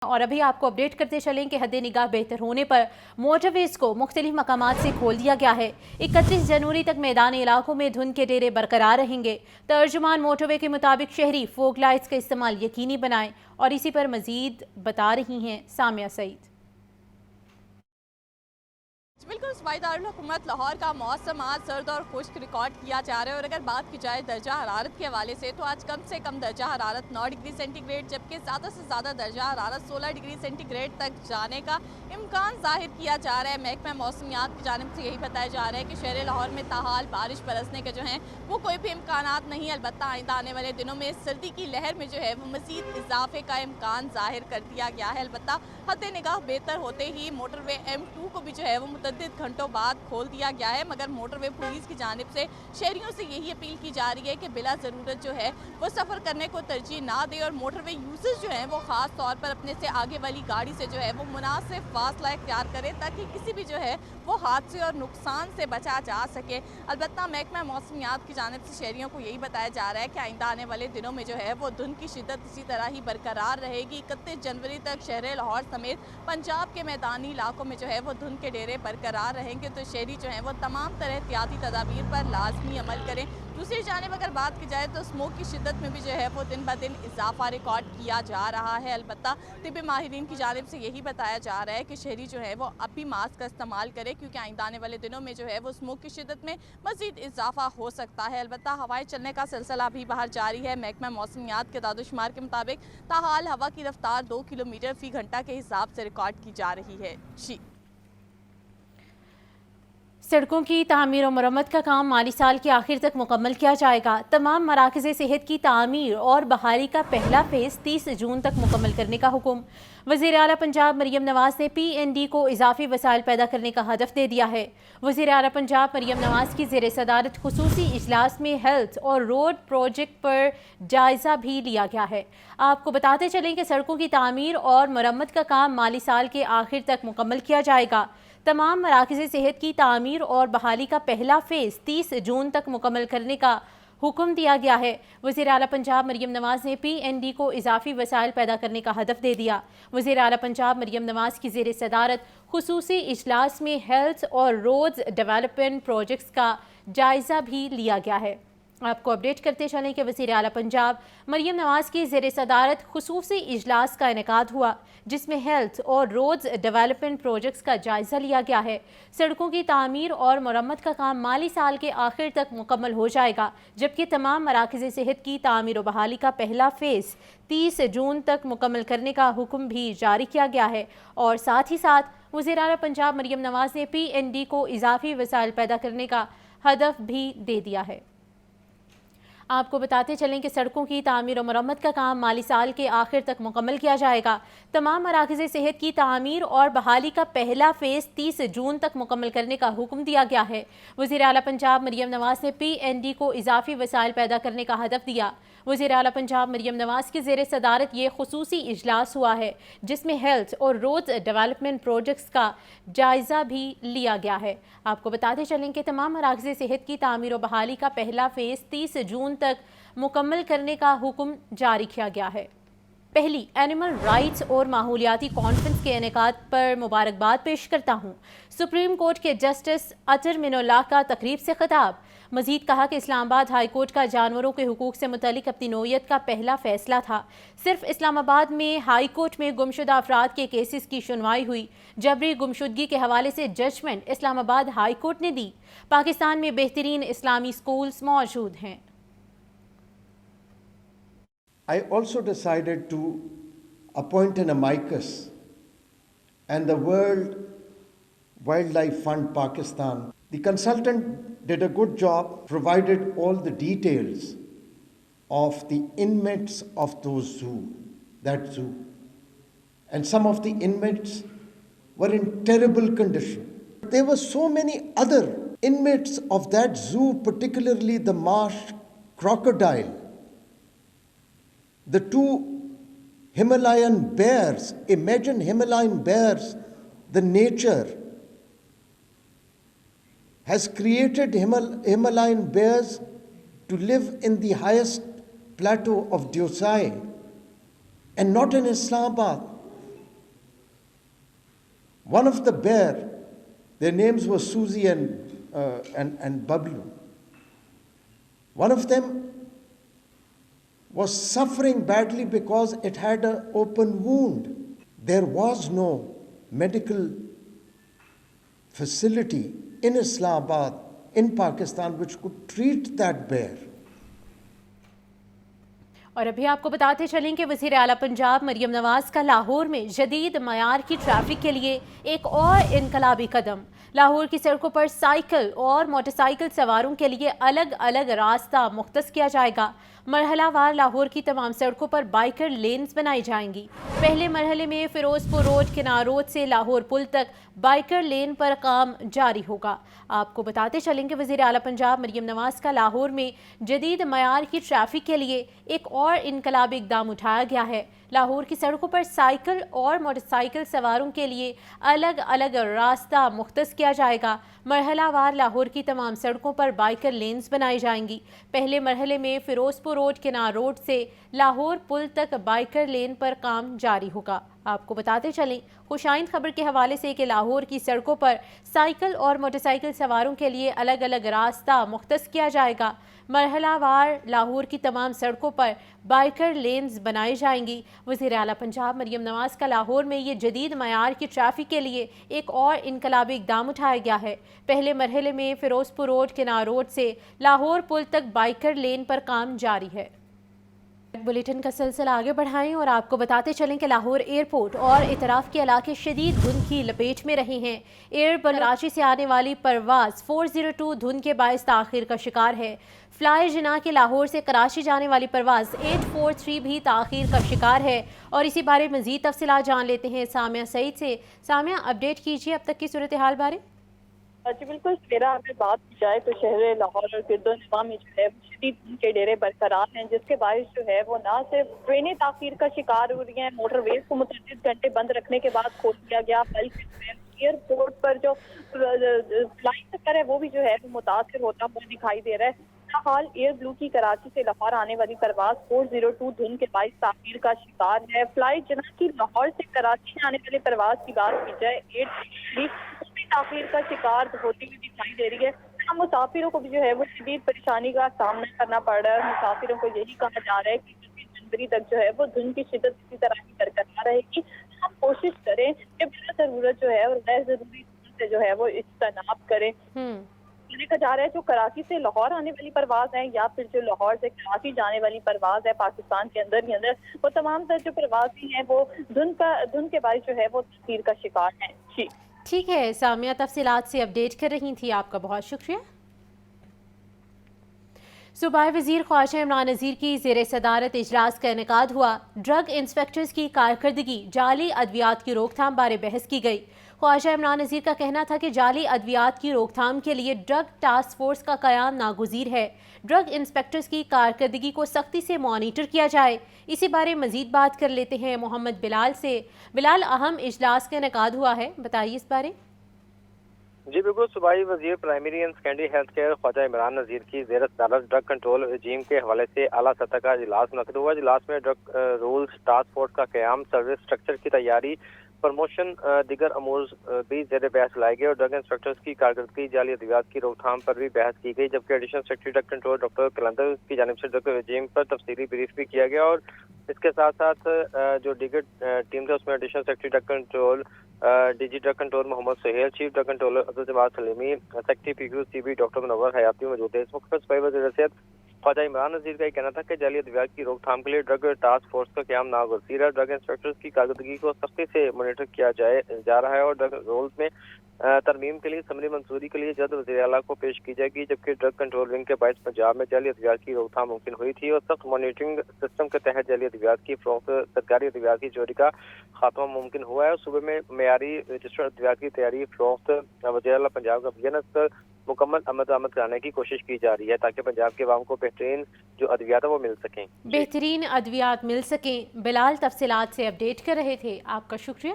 اور ابھی آپ کو اپڈیٹ کرتے چلیں کہ حد نگاہ بہتر ہونے پر موٹر ویز کو مختلف مقامات سے کھول دیا گیا ہے۔ 31 جنوری تک میدانی علاقوں میں دھند کے ڈیرے برقرار رہیں گے۔ ترجمان موٹر وے کے مطابق شہری فوگ لائٹس کا استعمال یقینی بنائیں، اور اسی پر مزید بتا رہی ہیں سامیہ سعید۔ بالکل صوبائی دارالحکومت لاہور کا موسم آج سرد اور خشک ریکارڈ کیا جا رہا ہے، اور اگر بات کی جائے درجہ حرارت کے حوالے سے تو آج کم سے کم درجہ حرارت 9 ڈگری سینٹی گریڈ جبکہ زیادہ سے زیادہ درجہ حرارت 16 ڈگری سینٹی گریڈ تک جانے کا امکان ظاہر کیا جا رہا ہے۔ محکمہ موسمیات کی جانب سے یہی بتایا جا رہا ہے کہ شہر لاہور میں تاحال بارش برسنے کے جو ہیں وہ کوئی بھی امکانات نہیں، البتہ آئندہ آنے والے دنوں میں سردی کی لہر میں جو ہے وہ مزید اضافے کا امکان ظاہر کر دیا گیا ہے۔ البتہ حد نگاہ بہتر ہوتے ہی موٹر وے M2 کو بھی جو ہے وہ متعدد گھنٹوں بعد کھول دیا گیا ہے، مگر موٹر وے پولیس کی جانب سے شہریوں سے یہی اپیل کی جا رہی ہے کہ بلا ضرورت جو ہے وہ سفر کرنے کو ترجیح نہ دے، اور موٹر وے یوزرز جو ہیں وہ خاص طور پر اپنے سے آگے والی گاڑی سے جو ہے وہ مناسب فاصلہ اختیار کرے تاکہ کسی بھی جو ہے وہ حادثے اور نقصان سے بچا جا سکے۔ البتہ محکمہ موسمیات کی جانب سے شہریوں کو یہی بتایا جا رہا ہے کہ آئندہ آنے والے دنوں میں جو ہے وہ دھند کی شدت اسی طرح ہی برقرار رہے گی۔ 31 جنوری تک شہر لاہور سمیت پنجاب کے میدانی علاقوں میں جو ہے وہ دھند کے ڈیرے برقرار رہیں گے، تو شہری جو ہیں وہ تمام طرح احتیاطی تدابیر پر لازمی عمل کریں۔ دوسری جانب اگر بات کی جائے تو اسموک کی شدت میں بھی جو ہے وہ دن بدن اضافہ ریکارڈ کیا جا رہا ہے۔ البتہ طبی ماہرین کی جانب سے یہی بتایا جا رہا ہے کہ شہری جو ہے وہ اب بھی ماسک کا استعمال کرے، کیونکہ آئندہ آنے والے دنوں میں جو ہے وہ اسموک کی شدت میں مزید اضافہ ہو سکتا ہے۔ البتہ ہوائیں چلنے کا سلسلہ بھی باہر جاری ہے۔ محکمہ موسمیات کے اعداد و شمار کے مطابق تاحال ہوا کی رفتار 2 کلومیٹر فی گھنٹہ کے حساب سے ریکارڈ کی جا رہی ہے۔ سڑکوں کی تعمیر و مرمت کا کام مالی سال کے آخر تک مکمل کیا جائے گا۔ تمام مراکز صحت کی تعمیر اور بحالی کا پہلا فیز 30 جون تک مکمل کرنے کا حکم۔ وزیر اعلیٰ پنجاب مریم نواز نے PND کو اضافی وسائل پیدا کرنے کا ہدف دے دیا ہے۔ وزیر اعلیٰ پنجاب مریم نواز کی زیر صدارت خصوصی اجلاس میں ہیلتھ اور روڈ پروجیکٹ پر جائزہ بھی لیا گیا ہے۔ آپ کو بتاتے چلیں کہ سڑکوں کی تعمیر اور مرمت کا کام مالی سال کے آخر تک مکمل کیا جائے گا۔ تمام مراکز صحت کی تعمیر اور بحالی کا پہلا فیز 30 جون تک مکمل کرنے کا حکم دیا گیا ہے۔ وزیر اعلیٰ پنجاب مریم نواز نے PND کو اضافی وسائل پیدا کرنے کا ہدف دے دیا۔ وزیر اعلیٰ پنجاب مریم نواز کی زیر صدارت خصوصی اجلاس میں ہیلتھ اور روڈز ڈیولپمنٹ پروجیکٹس کا جائزہ بھی لیا گیا ہے۔ آپ کو اپڈیٹ کرتے چلیں کہ وزیر اعلیٰ پنجاب مریم نواز کی زیر صدارت خصوصی اجلاس کا انعقاد ہوا، جس میں ہیلتھ اور روڈز ڈیولپمنٹ پروجیکٹس کا جائزہ لیا گیا ہے۔ سڑکوں کی تعمیر اور مرمت کا کام مالی سال کے آخر تک مکمل ہو جائے گا، جبکہ تمام مراکز صحت کی تعمیر و بحالی کا پہلا فیز 30 جون تک مکمل کرنے کا حکم بھی جاری کیا گیا ہے، اور ساتھ ہی ساتھ وزیر اعلیٰ پنجاب مریم نواز نے PND کو اضافی وسائل پیدا کرنے کا ہدف بھی دے دیا ہے۔ آپ کو بتاتے چلیں کہ سڑکوں کی تعمیر و مرمت کا کام مالی سال کے آخر تک مکمل کیا جائے گا۔ تمام مراکز صحت کی تعمیر اور بحالی کا پہلا فیز 30 جون تک مکمل کرنے کا حکم دیا گیا ہے۔ وزیر اعلیٰ پنجاب مریم نواز نے PND کو اضافی وسائل پیدا کرنے کا ہدف دیا۔ وزیر اعلیٰ پنجاب مریم نواز کی زیر صدارت یہ خصوصی اجلاس ہوا ہے، جس میں ہیلتھ اور روڈز ڈیولپمنٹ پروجیکٹس کا جائزہ بھی لیا گیا ہے۔ آپ کو بتاتے چلیں کہ تمام مراکز صحت کی تعمیر و بحالی کا پہلا فیز 30 جون تک مکمل کرنے کا حکم جاری کیا گیا ہے۔ پہلی اینیمل رائٹس اور ماحولیاتی کانفرنس کے انعقاد پر مبارکباد پیش کرتا ہوں۔ سپریم کورٹ کے جسٹس اطہر من اللہ کا تقریب سے خطاب۔ مزید کہا کہ اسلام آباد ہائی کورٹ کا جانوروں کے حقوق سے متعلق اپنی نوعیت کا پہلا فیصلہ تھا۔ صرف اسلام آباد میں ہائی کورٹ میں گمشدہ افراد کے کیسز کی سنوائی ہوئی۔ جبری گمشدگی کے حوالے سے ججمنٹ اسلام آباد ہائی کورٹ نے دی۔ پاکستان میں بہترین اسلامی سکولز موجود ہیں۔ I also decided to appoint an amicus, and the World Wildlife Fund Pakistan. The consultant did a good job, provided all the details of the inmates of that zoo. And some of the inmates were in terrible condition. There were so many other inmates of that zoo, particularly the marsh crocodile. The 2 Himalayan bears, imagine Himalayan bears, the nature has created Himalayan bears to live in the highest plateau of Deosai and not in Islamabad. One of the bear, their names were Susie and Bablu. One of them was suffering badly because it had an open wound. There was no medical facility in Islamabad, in Pakistan, which could treat that bear. اور ابھی آپ کو بتاتے چلیں کہ وزیر اعلیٰ پنجاب مریم نواز کا لاہور میں جدید معیار کی ٹریفک کے لیے ایک اور انقلابی قدم. لاہور کی سڑکوں پر سائیکل اور موٹر سائیکل سواروں کے لیے الگ الگ راستہ مختص کیا جائے گا. مرحلہ وار لاہور کی تمام سڑکوں پر بائیکر لینز بنائی جائیں گی. پہلے مرحلے میں فیروز پور روڈ کنار روڈ سے لاہور پل تک بائیکر لین پر کام جاری ہوگا. آپ کو بتاتے چلیں کہ وزیر اعلیٰ پنجاب مریم نواز کا لاہور میں جدید معیار کی ٹریفک کے لیے ایک اور انقلابی اقدام اٹھایا گیا ہے. لاہور کی سڑکوں پر سائیکل اور موٹر سائیکل سواروں کے لیے الگ الگ راستہ مختص کیا جائے گا. مرحلہ وار لاہور کی تمام سڑکوں پر بائیکر لینز بنائی جائیں گی. پہلے مرحلے میں فیروز پور روڈ کنار روڈ سے لاہور پل تک بائیکر لین پر کام جاری ہوگا. آپ کو بتاتے چلیں خوش آئند خبر کے حوالے سے کہ لاہور کی سڑکوں پر سائیکل اور موٹر سائیکل سواروں کے لیے الگ الگ راستہ مختص کیا جائے گا. مرحلہ وار لاہور کی تمام سڑکوں پر بائیکر لینز بنائی جائیں گی. وزیر اعلیٰ پنجاب مریم نواز کا لاہور میں یہ جدید معیار کی ٹریفک کے لیے ایک اور انقلابی اقدام اٹھایا گیا ہے. پہلے مرحلے میں فیروز پور روڈ کنار روڈ سے لاہور پل تک بائیکر لین پر کام جاری ہے. بلیٹن کا سلسلہ آگے بڑھائیں اور آپ کو بتاتے چلیں کہ لاہور ایئرپورٹ اور اطراف کے علاقے شدید دھند کی لپیٹ میں رہے ہیں. ایئر کراچی سے آنے والی پرواز 402 دھند کے باعث تاخیر کا شکار ہے. فلائی جناح کے لاہور سے کراچی جانے والی پرواز 843 بھی تاخیر کا شکار ہے. اور اسی بارے مزید تفصیلات جان لیتے ہیں سامعہ سعید سے. سامعہ اپڈیٹ کیجیے اب تک کی صورتحال بارے. جی بالکل سویرا اگر بات کی جائے تو شہر لاہور اور گرد و نواح میں جو ہے شدید دھند کے ڈیرے برقرار ہیں، جس کے باعث جو ہے وہ نہ صرف ٹرینیں تاخیر کا شکار ہو رہی ہیں، موٹر ویز کو متعدد گھنٹے بند رکھنے کے بعد کھول دیا گیا، بلکہ ایئرپورٹ پر جو فلائنگ سیکٹر ہے وہ بھی جو ہے متاثر ہوتا ہوا دکھائی دے رہا ہے. حال ایئر بلو کی کراچی سے لاہور آنے والی پرواز 402 دھند کے باعث تاخیر کا شکار ہے. فلائی جناح کی لاہور سے کراچی آنے والی پرواز کی بات کی جائے 843 تاخیر کا شکار ہوتی ہوئی دکھائی دے رہی ہے. مسافروں کو بھی جو ہے وہ شدید پریشانی کا سامنا کرنا پڑ رہا ہے. مسافروں کو یہی کہا جا رہا ہے کہ 25 جنوری تک جو ہے وہ دھند کی شدت اسی طرح کی برقرار رہے گی. ہم کوشش کریں کہ بلا ضرورت جو ہے اور غیر ضروری سے جو ہے وہ اجتناب کریں. کہا جا رہا ہے جو کراچی سے لاہور آنے والی پرواز ہے یا پھر جو لاہور سے کراچی جانے والی پرواز ہے پاکستان کے اندر ہی اندر، وہ تمام تر جو پروازیں ہیں وہ دھند کے باعث جو ہے وہ تاخیر کا شکار ہیں. جی ٹھیک ہے سامعہ، تفصیلات سے اپڈیٹ کر رہی تھی، آپ کا بہت شکریہ. صوبائی وزیر خواجہ عمران نذیر کی زیر صدارت اجلاس کا انعقاد ہوا. ڈرگ انسپیکٹرز کی کارکردگی، جعلی ادویات کی روک تھام بارے بحث کی گئی. خواجہ عمران نذیر کا کہنا تھا کہ جعلی ادویات کی روک تھام کے لیے ڈرگ ٹاسک فورس کا قیام ناگزیر ہے. ڈرگ انسپیکٹرز کی کارکردگی کو سختی سے مانیٹر کیا جائے. اسی بارے مزید بات کر لیتے ہیں محمد بلال سے. بلال، اہم اجلاس کا انعقاد ہوا ہے، بتائیے اس بارے. جی بالکل، صوبائی وزیر primary and secondary health care Khawaja Imran Nazir کی زیر صدارت ڈرگ کنٹرول رجیم کے حوالے سے اعلیٰ سطح کا اجلاس منعقد ہوا. اجلاس میں ڈرگ رولز ٹاسک فورس کا قیام، سروس اسٹرکچر کی تیاری، پروموشن، دیگر امور بھی زیر بحث لائے گئے اور ڈرگ انسپیکٹرز کی کارکردگی، جعلی ادویات کی روک تھام پر بھی بحث کی گئی. جبکہ additional secretary drug control doctor Kalandar کی جانب سے ڈرگ رجیم پر تفصیلی بریف بھی کیا گیا. اور اس کے ساتھ ساتھ جو دیگر ٹیم تھے اس میں additional secretary drug control D G drug control Muhammad Sohail, chief drug controller Abdul Jabbar Salimi, secretary P Q C B doctor Munawar Hayati موجود ہے. اس موقع پر صوبائی وزیر صحت خواجہ عمران نذیر کا یہ کہنا تھا کہ جعلی ادویات کی روک تھام کے لیے ڈرگ ٹاسک فورس کا قیام ناگزیر ہے. ڈرگ انسپیکٹرز کی کارکردگی کو سختی سے مانیٹر کیا جا رہا ہے اور ڈرگ رولز میں ترمیم کے لیے سمری منظوری کے لیے جلد وزیر اعلیٰ کو پیش کی جائے گی. جبکہ ڈرگ کنٹرول ونگ کے باعث پنجاب میں جعلی ادویات کی روک تھام ممکن ہوئی تھی اور سخت مانیٹرنگ سسٹم کے تحت جعلی ادویات کی فروخت، سرکاری ادویات کی چوری کا خاتمہ ممکن ہوا ہے. اور صوبے میں معیاری رجسٹر ادویات کی تیاری، فروخت وزیر اعلیٰ پنجاب کا بیان پر مکمل عمل درآمد کرانے کی کوشش کی جا رہی ہے تاکہ پنجاب کے عوام کو بہترین جو ادویات ہیں وہ مل سکیں. بہترین ادویات مل سکیں. بلال تفصیلات سے اپڈیٹ کر رہے تھے، آپ کا شکریہ.